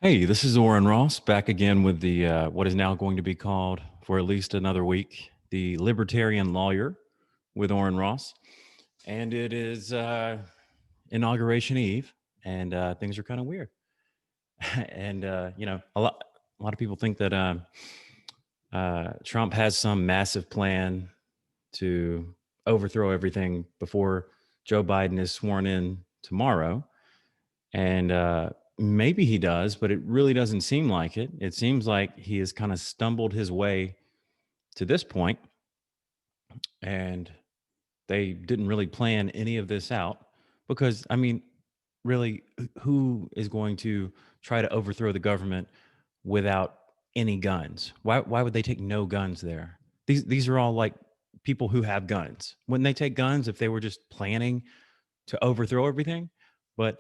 Hey, this is Orrin Ross back again with the what is now going to be called for at least another week, the Libertarian Lawyer with Orrin Ross, and it is Inauguration Eve, and things are kind of weird. And a lot of people think that Trump has some massive plan to overthrow everything before Joe Biden is sworn in tomorrow. And maybe he does, but it really doesn't seem like it. It seems like he has kind of stumbled his way to this point, and they didn't really plan any of this out because, I mean, really, who is going to try to overthrow the government without any guns? Why would they take no guns there? These are all like people who have guns. Wouldn't they take guns if they were just planning to overthrow everything? But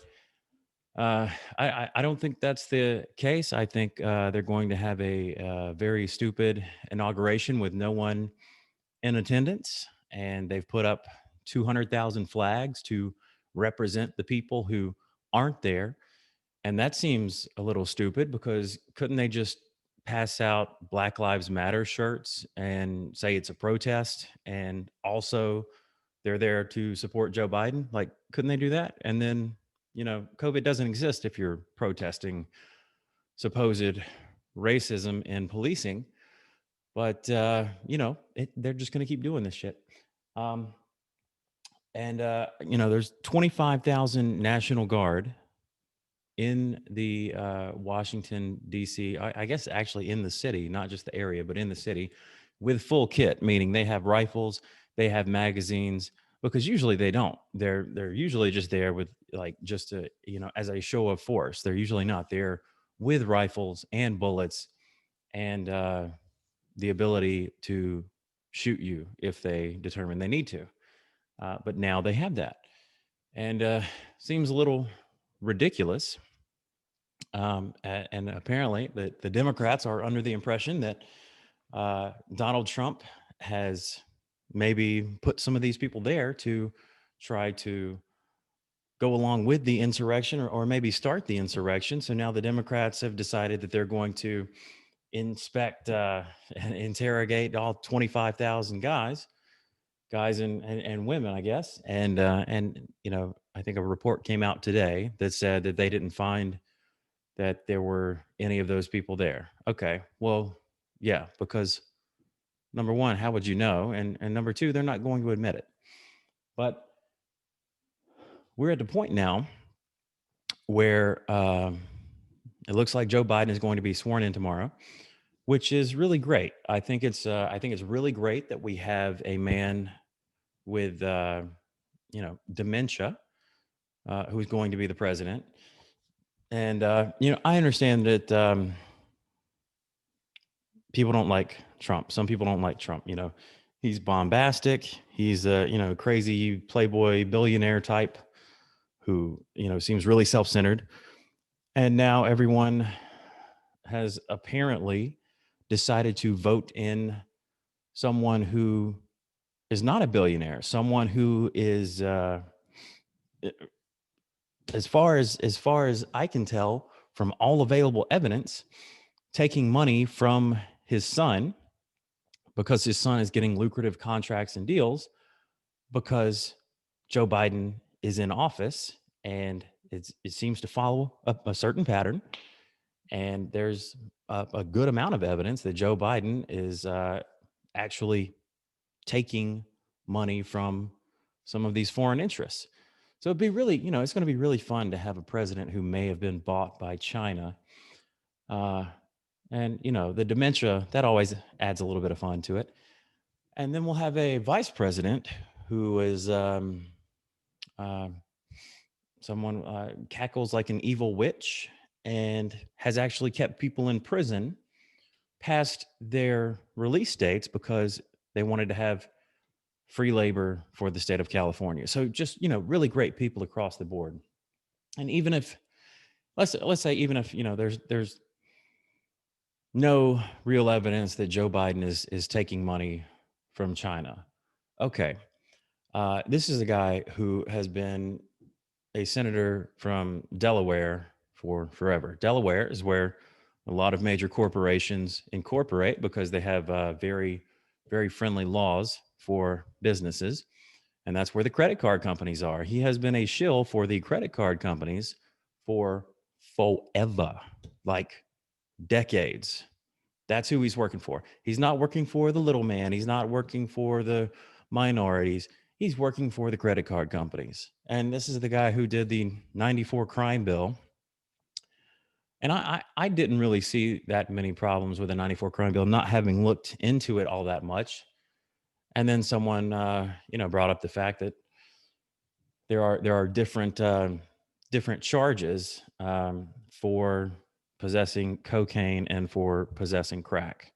I don't think that's the case. I think they're going to have a very stupid inauguration with no one in attendance, and they've put up 200,000 flags to represent the people who aren't there, and that seems a little stupid because couldn't they just pass out Black Lives Matter shirts and say it's a protest, and also they're there to support Joe Biden? Like, couldn't they do that? And then, COVID doesn't exist if you're protesting supposed racism in policing. But, they're just going to keep doing this shit. Um, there's 25,000 National Guard in the Washington, D.C., I guess actually in the city, not just the area, but in the city with full kit, meaning they have rifles, they have magazines, because usually they don't. They're usually just there with like just a, as a show of force. They're usually not there with rifles and bullets and the ability to shoot you if they determine they need to. But now they have that. And seems a little ridiculous, and apparently, the Democrats are under the impression that Donald Trump has maybe put some of these people there to try to go along with the insurrection, or maybe start the insurrection. So now the Democrats have decided that they're going to inspect and interrogate all 25,000 guys and women, I guess. And I think a report came out today that said that they didn't find that there were any of those people there. Okay, well, yeah, because number one, how would you know? And number two, they're not going to admit it. But we're at the point now where it looks like Joe Biden is going to be sworn in tomorrow, which is really great. I think it's really great that we have a man with dementia who's going to be the president. And I understand that people don't like Trump. Some people don't like Trump. He's bombastic. He's a crazy playboy billionaire type who seems really self-centered. And now everyone has apparently decided to vote in someone who is not a billionaire, someone who is as far as I can tell from all available evidence, taking money from his son because his son is getting lucrative contracts and deals because Joe Biden is in office, and it seems to follow a certain pattern. And there's a good amount of evidence that Joe Biden is actually taking money from some of these foreign interests. So it'd be really, it's going to be really fun to have a president who may have been bought by China. And the dementia, that always adds a little bit of fun to it. And then we'll have a vice president who is uh, someone cackles like an evil witch and has actually kept people in prison past their release dates because they wanted to have free labor for the state of California. So just, really great people across the board. And even if let's say even if, there's no real evidence that Joe Biden is taking money from China. Okay. This is a guy who has been a senator from Delaware for forever. Delaware is where a lot of major corporations incorporate because they have very, very friendly laws for businesses. And that's where the credit card companies are. He has been a shill for the credit card companies for forever, like decades. That's who he's working for. He's not working for the little man. He's not working for the minorities. He's working for the credit card companies. And this is the guy who did the 94 crime bill. And I didn't really see that many problems with the 94 crime bill, not having looked into it all that much. And then someone, brought up the fact that there are different charges for possessing cocaine and for possessing crack.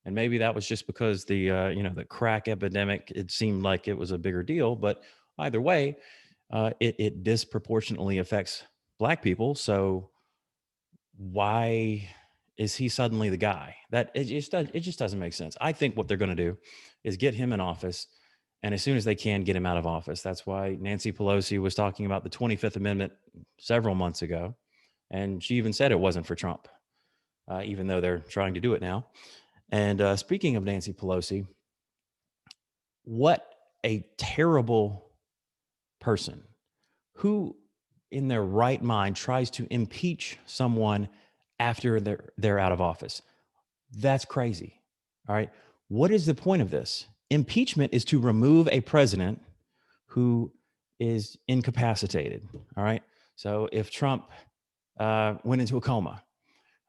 And maybe that was just because the crack epidemic, it seemed like it was a bigger deal. But either way, it disproportionately affects Black people. So why is he suddenly the guy? That it just doesn't make sense. I think what they're going to do is get him in office, and as soon as they can, get him out of office. That's why Nancy Pelosi was talking about the 25th Amendment several months ago, and she even said it wasn't for Trump, even though they're trying to do it now. And speaking of Nancy Pelosi, what a terrible person. Who in their right mind tries to impeach someone after they're out of office? That's crazy. All right. What is the point of this? Impeachment is to remove a president who is incapacitated. All right. So if Trump went into a coma,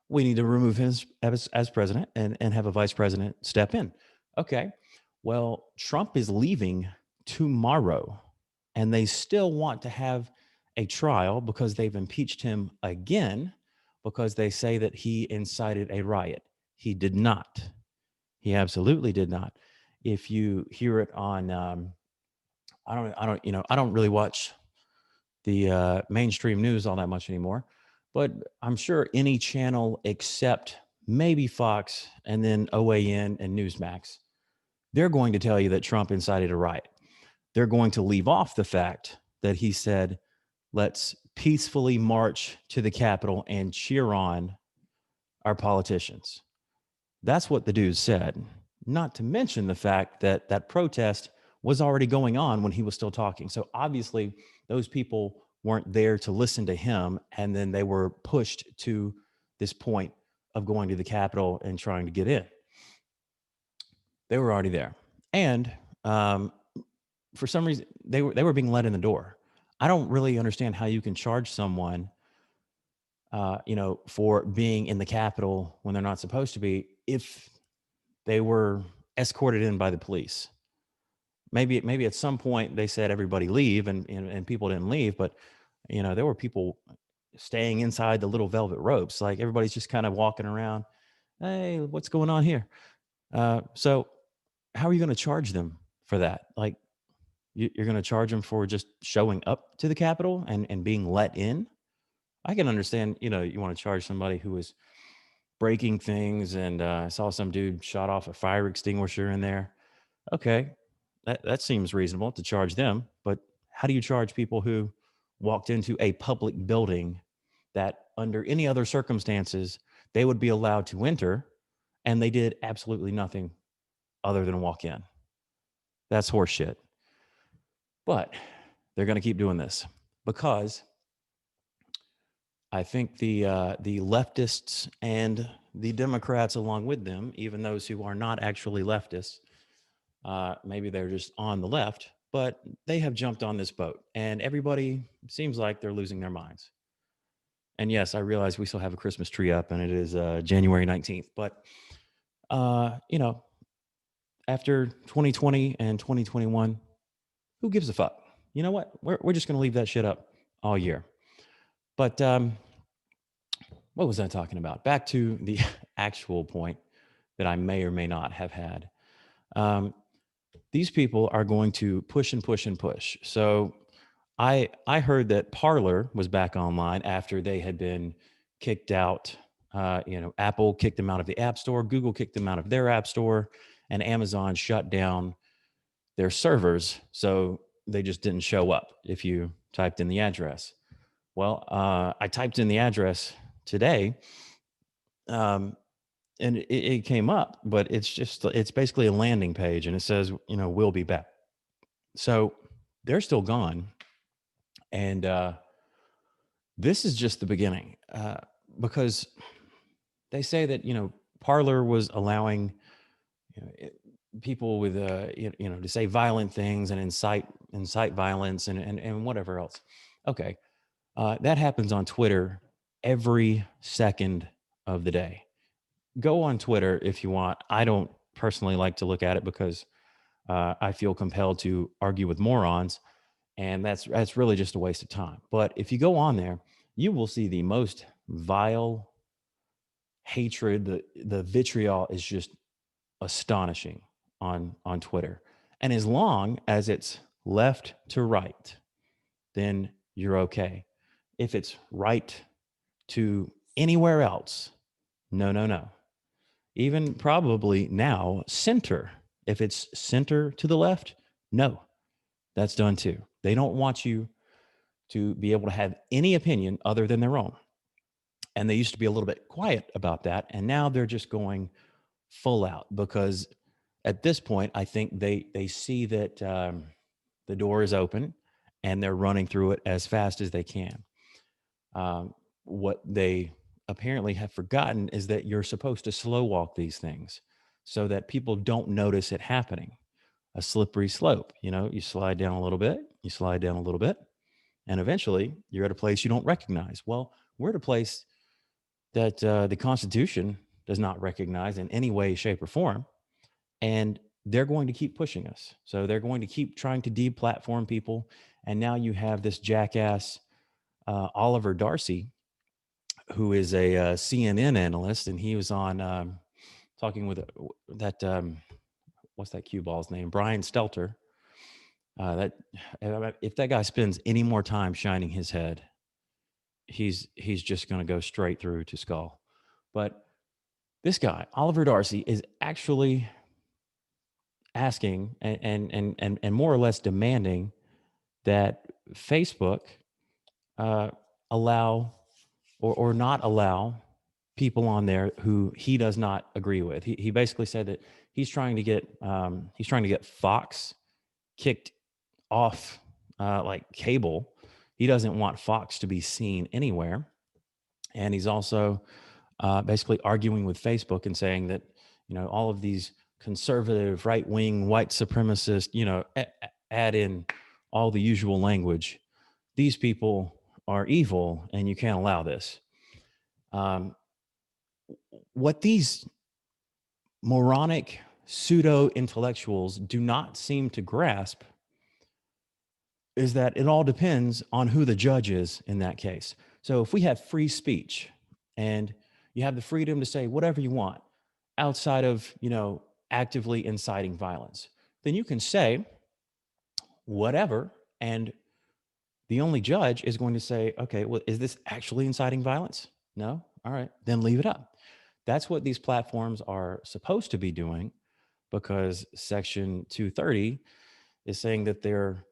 we need to remove him as president and have a vice president step in. Okay. Well, Trump is leaving tomorrow, and they still want to have a trial because they've impeached him again because they say that he incited a riot. He did not. He absolutely did not. If you hear it on, I don't really watch the mainstream news all that much anymore, but I'm sure any channel except maybe Fox and then OAN and Newsmax, they're going to tell you that Trump incited a riot. They're going to leave off the fact that he said, let's peacefully march to the Capitol and cheer on our politicians. That's what the dude said, not to mention the fact that that protest was already going on when he was still talking. So obviously, those people weren't there to listen to him, and then they were pushed to this point of going to the Capitol and trying to get in. They were already there, and for some reason, they were being let in the door. I don't really understand how you can charge someone, for being in the Capitol when they're not supposed to be if they were escorted in by the police. Maybe at some point they said everybody leave, and people didn't leave, but there were people staying inside the little velvet ropes. Like everybody's just kind of walking around. Hey, what's going on here? So how are you going to charge them for that? Like you're going to charge them for just showing up to the Capitol and being let in? I can understand, you want to charge somebody who was breaking things, and I saw some dude shot off a fire extinguisher in there. Okay, that seems reasonable to charge them, but how do you charge people who walked into a public building that under any other circumstances they would be allowed to enter, and they did absolutely nothing other than walk in? That's horseshit. But they're going to keep doing this because I think the leftists and the Democrats along with them, even those who are not actually leftists, maybe they're just on the left, but they have jumped on this boat, and everybody seems like they're losing their minds. And yes, I realize we still have a Christmas tree up, and it is January 19th. But after 2020 and 2021, who gives a fuck? You know what? We're just going to leave that shit up all year. But what was I talking about? Back to the actual point that I may or may not have had. These people are going to push and push and push. So I heard that Parler was back online after they had been kicked out. Apple kicked them out of the App Store, Google kicked them out of their App Store, and Amazon shut down their servers. So they just didn't show up if you typed in the address. Well, I typed in the address today, um, and it came up, but it's basically a landing page, and it says, we'll be back. So they're still gone, and this is just the beginning, because they say that Parler was allowing people with to say violent things and incite violence and whatever else. Okay, that happens on Twitter every second of the day. Go on Twitter if you want. I don't personally like to look at it because I feel compelled to argue with morons, and that's really just a waste of time. But if you go on there, you will see the most vile hatred. The vitriol is just astonishing on Twitter. And as long as it's left to right, then you're okay. If it's right to anywhere else, no, no, no. Even probably now center. If it's center to the left, no, that's done too. They don't want you to be able to have any opinion other than their own. And they used to be a little bit quiet about that. And now they're just going full out because at this point, I think they see that the door is open and they're running through it as fast as they can. What they apparently have forgotten is that you're supposed to slow walk these things so that people don't notice it happening. A slippery slope, you slide down a little bit, you slide down a little bit, and eventually you're at a place you don't recognize. Well, we're at a place that the Constitution does not recognize in any way, shape, or form. And they're going to keep pushing us. So they're going to keep trying to deplatform people. And now you have this jackass, Oliver Darcy, who is a CNN analyst. And he was on talking with that, what's that cue ball's name? Brian Stelter. That if that guy spends any more time shining his head, he's just going to go straight through to skull. But this guy, Oliver Darcy, is actually asking and more or less demanding that Facebook allow or not allow people on there who he does not agree with. He basically said that he's trying to get Fox kicked off like cable. He doesn't want Fox to be seen anywhere, and he's also basically arguing with Facebook and saying that all of these conservative, right-wing, white supremacist, add in all the usual language. These people are evil, and you can't allow this. What these moronic pseudo-intellectuals do not seem to grasp is that it all depends on who the judge is in that case. So if we have free speech and you have the freedom to say whatever you want outside of, actively inciting violence, then you can say whatever. And the only judge is going to say, okay, well, is this actually inciting violence? No? All right, then leave it up. That's what these platforms are supposed to be doing because Section 230 is saying that they're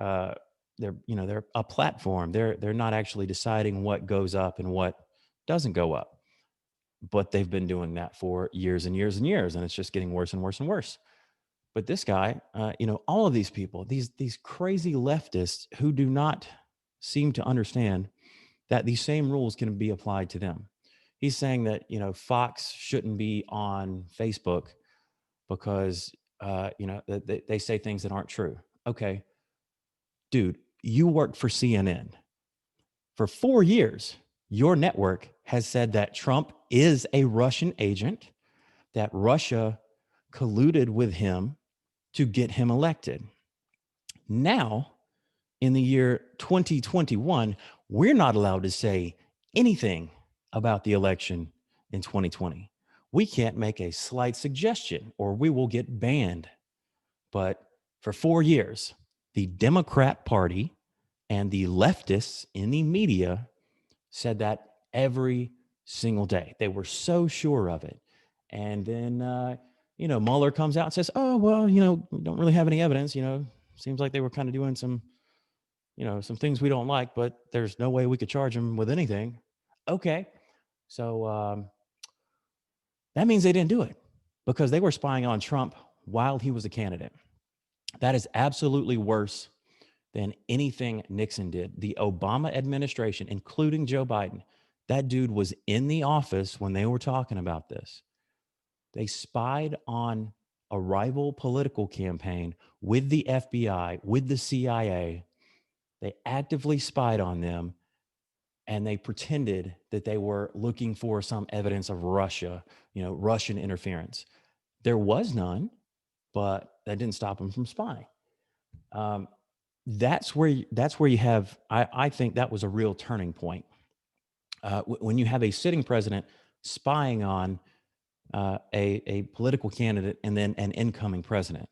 a platform. They're not actually deciding what goes up and what doesn't go up. But they've been doing that for years and years and years, and it's just getting worse and worse and worse. But this guy, all of these people, these crazy leftists who do not seem to understand that these same rules can be applied to them. He's saying that Fox shouldn't be on Facebook because they say things that aren't true. Okay, dude, you worked for CNN for 4 years. Your network has said that Trump is a Russian agent, that Russia colluded with him to get him elected. Now, in the year 2021, we're not allowed to say anything about the election in 2020. We can't make a slight suggestion or we will get banned. But for 4 years, the Democrat Party and the leftists in the media said that every single day. They were so sure of it. And then, Mueller comes out and says, oh, well, we don't really have any evidence. Seems like they were kind of doing some some things we don't like, but there's no way we could charge them with anything. Okay. So that means they didn't do it because they were spying on Trump while he was a candidate. That is absolutely worse than anything Nixon did. The Obama administration, including Joe Biden, that dude was in the office when they were talking about this. They spied on a rival political campaign with the FBI, with the CIA. They actively spied on them, and they pretended that they were looking for some evidence of Russia, Russian interference. There was none, but that didn't stop them from spying. Um, that's where you have. I think that was a real turning point when you have a sitting president spying on a political candidate and then an incoming president.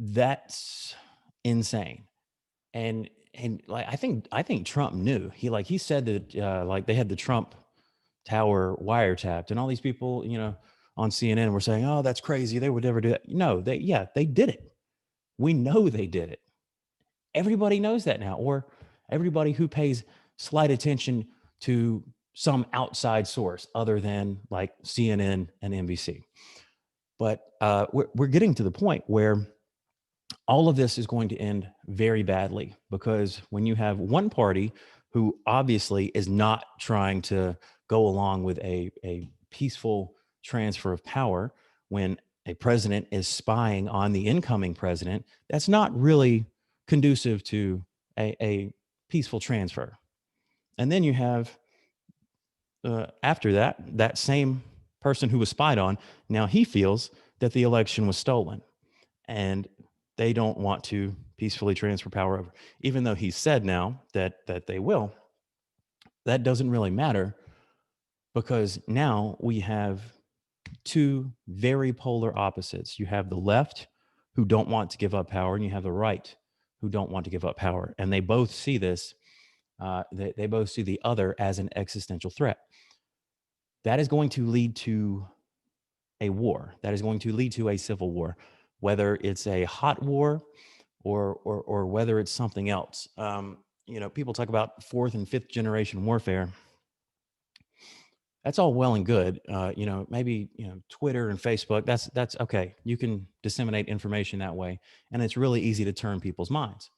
That's insane. And like I think Trump knew. He said that like they had the Trump Tower wiretapped, and all these people on CNN were saying, "Oh, that's crazy. They would never do that." No, they did it. We know they did it. Everybody knows that now, or everybody who pays slight attention to some outside source other than like CNN and NBC. But we're getting to the point where all of this is going to end very badly, because when you have one party who obviously is not trying to go along with a peaceful transfer of power, when a president is spying on the incoming president, that's not really conducive to a peaceful transfer. And then you have, after that same person who was spied on, now he feels that the election was stolen, and they don't want to peacefully transfer power over. Even though he said now that they will, that doesn't really matter, because now we have two very polar opposites. You have the left, who don't want to give up power, and you have the right, who don't want to give up power, and they both see this. They both see the other as an existential threat. That is going to lead to a war. That is going to lead to a civil war, whether it's a hot war or whether it's something else. People talk about fourth and fifth generation warfare. That's all well and good. Maybe Twitter and Facebook. That's okay. You can disseminate information that way, and it's really easy to turn people's minds.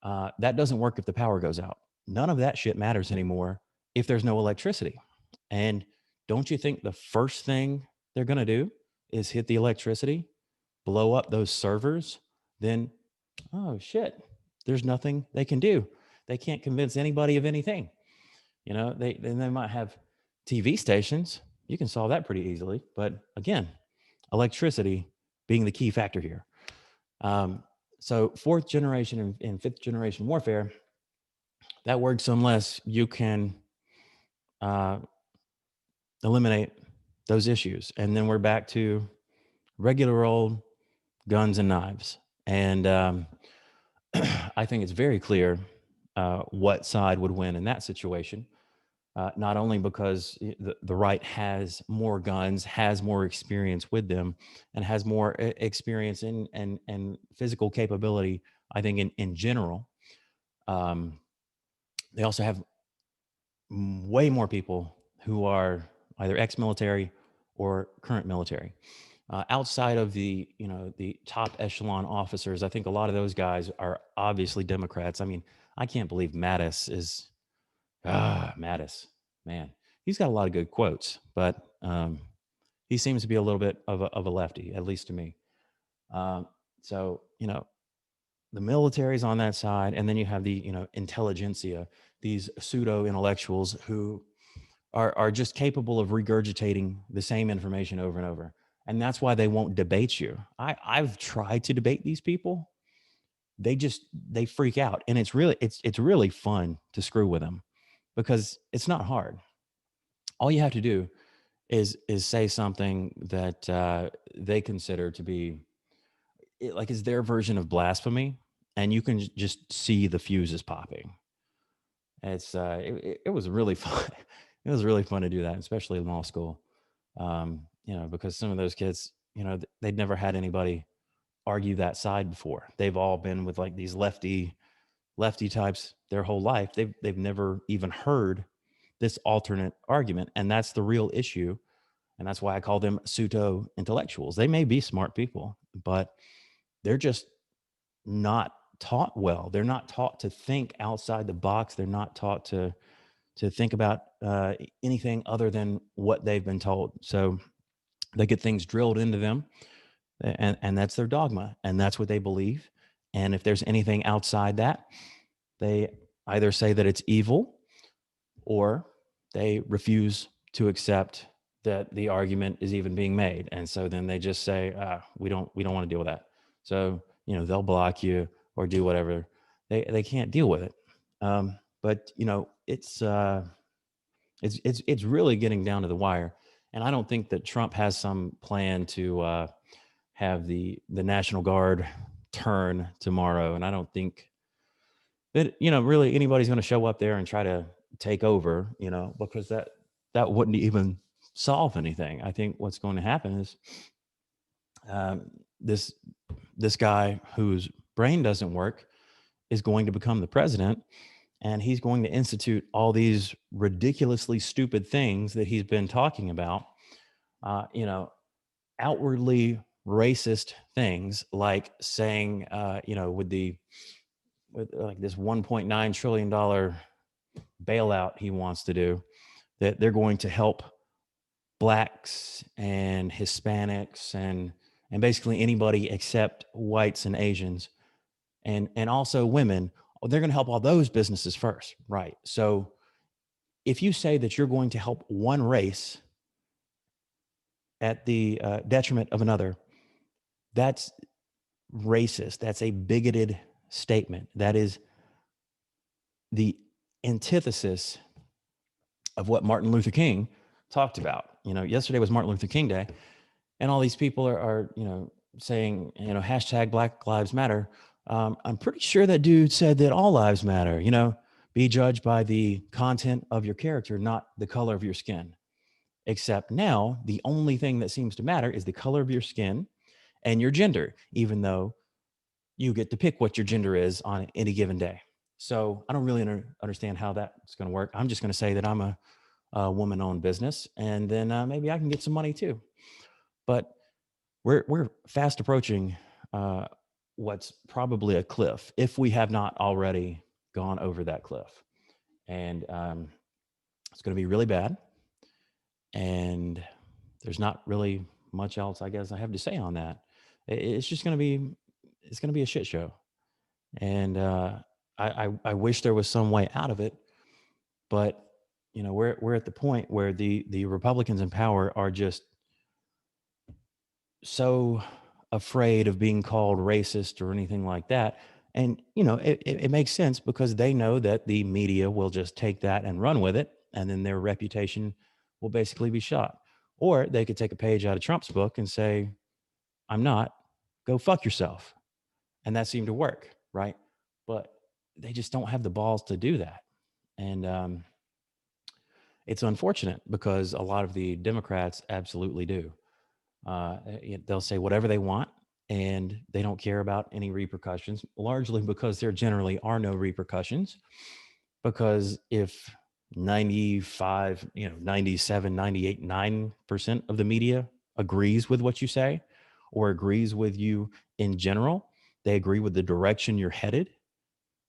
That doesn't work if the power goes out. None of that shit matters anymore if there's no electricity. And don't you think the first thing they're going to do is hit the electricity, blow up those servers? Then, oh shit, there's nothing they can do. They can't convince anybody of anything. They might have TV stations. You can solve that pretty easily. But again, electricity being the key factor here. So fourth generation and fifth generation warfare, that works unless you can eliminate those issues. And then we're back to regular old guns and knives. And I think it's very clear what side would win in that situation. Not only because the right has more guns, has more experience with them, and has more experience and physical capability, I think, in general. They also have way more people who are either ex-military or current military. Outside of the top echelon officers, I think a lot of those guys are obviously Democrats. I mean, I can't believe Mattis is Mattis, man. He's got a lot of good quotes, but he seems to be a little bit of a lefty, at least to me. So the military's on that side, and then you have the intelligentsia, these pseudo intellectuals who are just capable of regurgitating the same information over and over. And that's why they won't debate you. I've tried to debate these people. They freak out. And it's really fun to screw with them, because it's not hard. All you have to do is say something that they consider to be like is their version of blasphemy, and you can just see the fuses popping. It was really fun. It was really fun to do that, especially in law school. Because some of those kids, they'd never had anybody argue that side before. They've all been with like these lefty lefty types their whole life. They've never even heard this alternate argument, and that's the real issue. And that's why I call them pseudo intellectuals. They may be smart people, but they're just not taught well. They're not taught to think outside the box. They're not taught to think about anything other than what they've been told. So they get things drilled into them, and that's their dogma, and that's what they believe. And if there's anything outside that, they either say that it's evil, or they refuse to accept that the argument is even being made. And so then they just say, we don't want to deal with that. So, they'll block you or do whatever. They can't deal with it. But it's really getting down to the wire. And I don't think that Trump has some plan to have the National Guard turn tomorrow. And I don't think that, really anybody's going to show up there and try to take over, because that wouldn't even solve anything. I think what's going to happen is this guy whose brain doesn't work is going to become the president, and he's going to institute all these ridiculously stupid things that he's been talking about, outwardly racist things, like saying, with like this $1.9 trillion bailout he wants to do, that they're going to help blacks and Hispanics and basically anybody except whites and Asians, and also women. They're going to help all those businesses first, right? So if you say that you're going to help one race at the detriment of another, that's racist. That's a bigoted statement. That is the antithesis of what Martin Luther King talked about. Yesterday was Martin Luther King Day, and all these people are saying, hashtag Black Lives Matter. I'm pretty sure that dude said that all lives matter. Be judged by the content of your character, not the color of your skin. Except now, the only thing that seems to matter is the color of your skin and your gender, even though you get to pick what your gender is on any given day. So I don't really understand how that's going to work. I'm just going to say that I'm a woman-owned business, and then maybe I can get some money too. But we're fast approaching what's probably a cliff, if we have not already gone over that cliff. And it's going to be really bad. And there's not really much else, I guess, I have to say on that. It's just going to be a shit show. And I wish there was some way out of it, but we're at the point where the Republicans in power are just so afraid of being called racist or anything like that. And, it makes sense, because they know that the media will just take that and run with it, and then their reputation will basically be shot. Or they could take a page out of Trump's book and say, I'm not, go fuck yourself. And that seemed to work, right? But they just don't have the balls to do that. And it's unfortunate, because a lot of the Democrats absolutely do. They'll say whatever they want, and they don't care about any repercussions, largely because there generally are no repercussions. Because if 95, 97, 98, 9% of the media agrees with what you say, or agrees with you in general, they agree with the direction you're headed,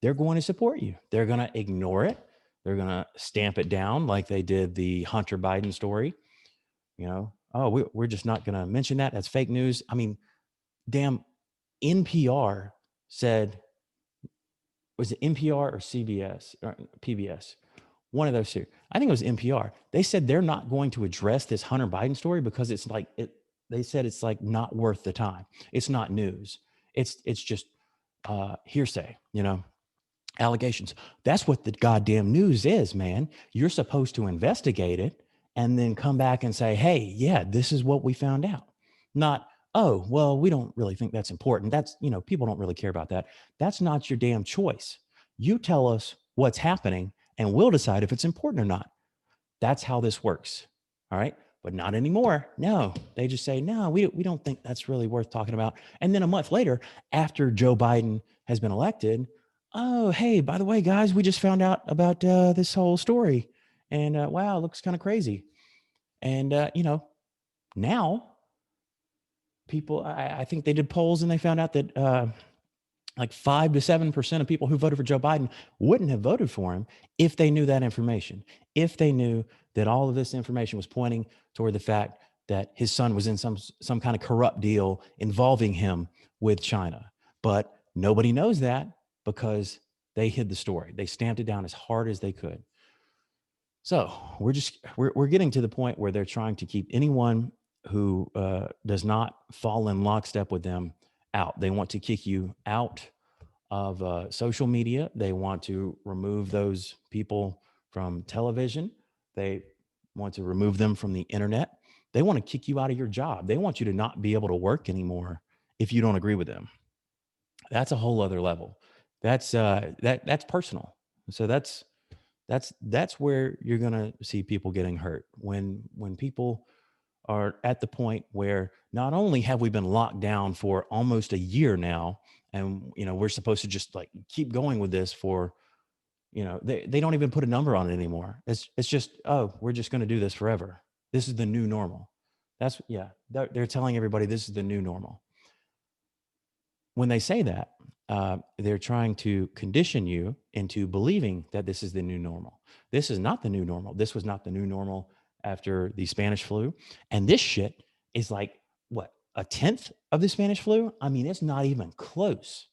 they're going to support you. They're going to ignore it. They're going to stamp it down, like they did the Hunter Biden story. We're just not going to mention that. That's fake news. I mean, damn, NPR said, was it NPR or CBS or PBS? One of those two. I think it was NPR. They said they're not going to address this Hunter Biden story because it's like they said it's like not worth the time. It's not news. It's just hearsay, allegations. That's what the goddamn news is, man. You're supposed to investigate it and then come back and say, hey, yeah, this is what we found out. Not, oh, well, we don't really think that's important. That's, people don't really care about that. That's not your damn choice. You tell us what's happening and we'll decide if it's important or not. That's how this works. All right. But not anymore. No, they just say, no, we don't think that's really worth talking about. And then a month later, after Joe Biden has been elected, oh, hey, by the way, guys, we just found out about this whole story. And wow, it looks kind of crazy. And, now people, I think they did polls and they found out that like 5 to 7% of people who voted for Joe Biden wouldn't have voted for him if they knew that information, if they knew that all of this information was pointing toward the fact that his son was in some kind of corrupt deal involving him with China. But nobody knows that because they hid the story. They stamped it down as hard as they could. So we're getting to the point where they're trying to keep anyone who does not fall in lockstep with them out. They want to kick you out of social media. They want to remove those people from television. They want to remove them from the internet. They want to kick you out of your job. They want you to not be able to work anymore if you don't agree with them. That's a whole other level. That's personal. So that's where you're gonna see people getting hurt when people are at the point where not only have we been locked down for almost a year now, and we're supposed to just like keep going with this for they don't even put a number on it anymore. It's just, oh, we're just going to do this forever. This is the new normal. That's yeah, they're telling everybody this is the new normal. When they say that, they're trying to condition you into believing that this is the new normal. This is not the new normal. This was not the new normal after the Spanish flu. And this shit is like, what, a tenth of the Spanish flu? I mean, it's not even close.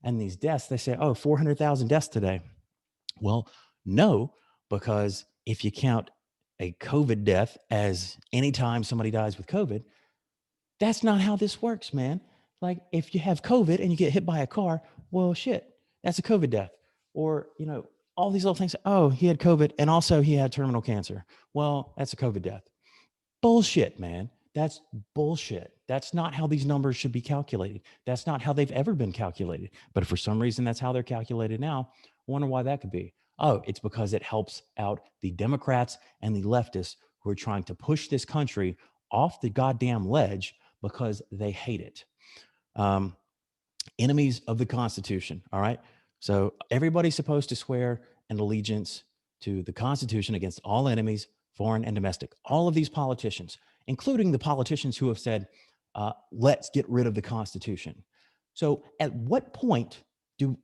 And these deaths, they say, oh, 400,000 deaths today. Well, no, because if you count a COVID death as anytime somebody dies with COVID, that's not how this works, man. Like if you have COVID and you get hit by a car, well, shit, that's a COVID death. Or, all these little things. Oh, he had COVID and also he had terminal cancer. Well, that's a COVID death. Bullshit, man. That's bullshit. That's not how these numbers should be calculated. That's not how they've ever been calculated. But for some reason, that's how they're calculated now. I wonder why that could be. Oh, it's because it helps out the Democrats and the leftists who are trying to push this country off the goddamn ledge because they hate it. Um, Enemies of the Constitution. All right. So everybody's supposed to swear an allegiance to the Constitution against all enemies, foreign and domestic. All of these politicians, including the politicians who have said, let's get rid of the Constitution. So at what point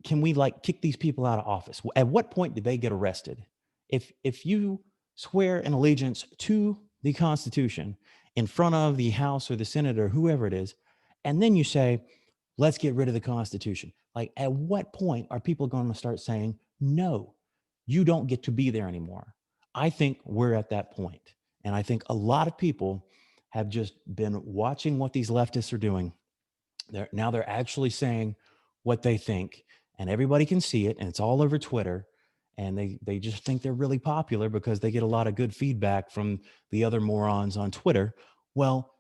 can we like kick these people out of office? At what point do they get arrested? If you swear an allegiance to the Constitution in front of the House or the Senate or whoever it is, and then you say, let's get rid of the Constitution. Like, at what point are people going to start saying, no, you don't get to be there anymore? I think we're at that point. And I think a lot of people have just been watching what these leftists are doing. They're actually saying what they think, and everybody can see it, and it's all over Twitter. And they just think they're really popular because they get a lot of good feedback from the other morons on Twitter. Well,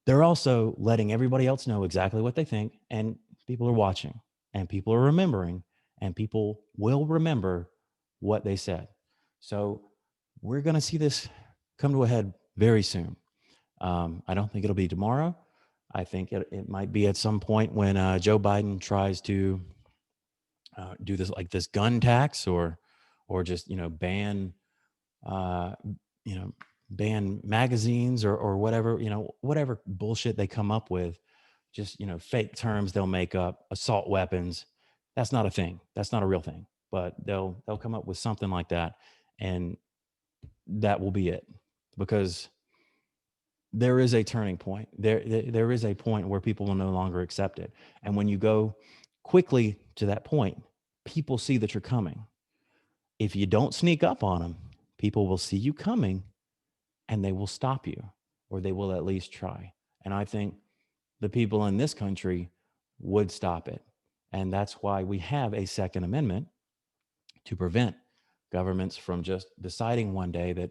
they're also letting everybody else know exactly what they think, and people are watching, and people are remembering, and people will remember what they said. So we're going to see this come to a head very soon. I don't think it'll be tomorrow. I think it might be at some point when Joe Biden tries to do this, like this gun tax, or just ban uh, you know, ban magazines, or whatever, whatever bullshit they come up with, just, fake terms they'll make up, assault weapons. That's not a thing. That's not a real thing. But they'll come up with something like that, and that will be it. Because there is a turning point. There is a point where people will no longer accept it. And when you go quickly to that point, people see that you're coming. If you don't sneak up on them, people will see you coming and they will stop you, or they will at least try. And I think the people in this country would stop it. And that's why we have a Second Amendment, to prevent governments from just deciding one day that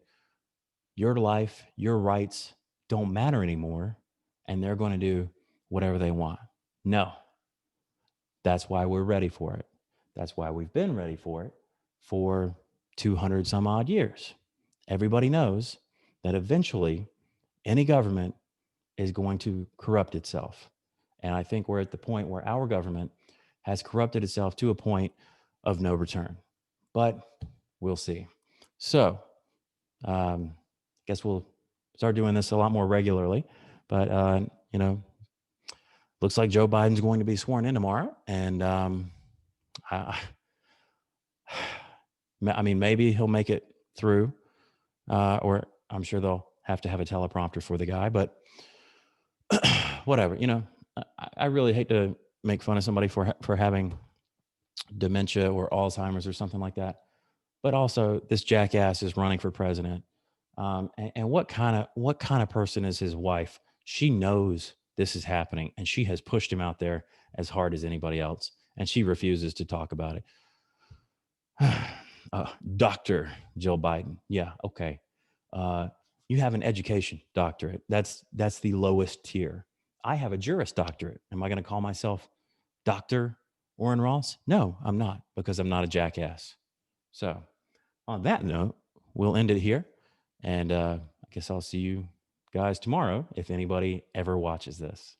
your life, your rights don't matter anymore, and they're going to do whatever they want. No, that's why we're ready for it. That's why we've been ready for it for 200 some odd years. Everybody knows that eventually any government is going to corrupt itself. And I think we're at the point where our government has corrupted itself to a point of no return. But we'll see. So, guess we'll start doing this a lot more regularly. But looks like Joe Biden's going to be sworn in tomorrow, and I, I mean, maybe he'll make it through, or I'm sure they'll have to have a teleprompter for the guy. But whatever, I really hate to make fun of somebody for having dementia or Alzheimer's or something like that. But also, this jackass is running for president. And what kind of person is his wife? She knows this is happening, and she has pushed him out there as hard as anybody else, and she refuses to talk about it. Dr. Jill Biden. Yeah, okay. You have an education doctorate. That's the lowest tier. I have a Juris Doctorate. Am I going to call myself Dr. Orrin Ross? No, I'm not, because I'm not a jackass. So on that note, we'll end it here. And I guess I'll see you guys tomorrow if anybody ever watches this.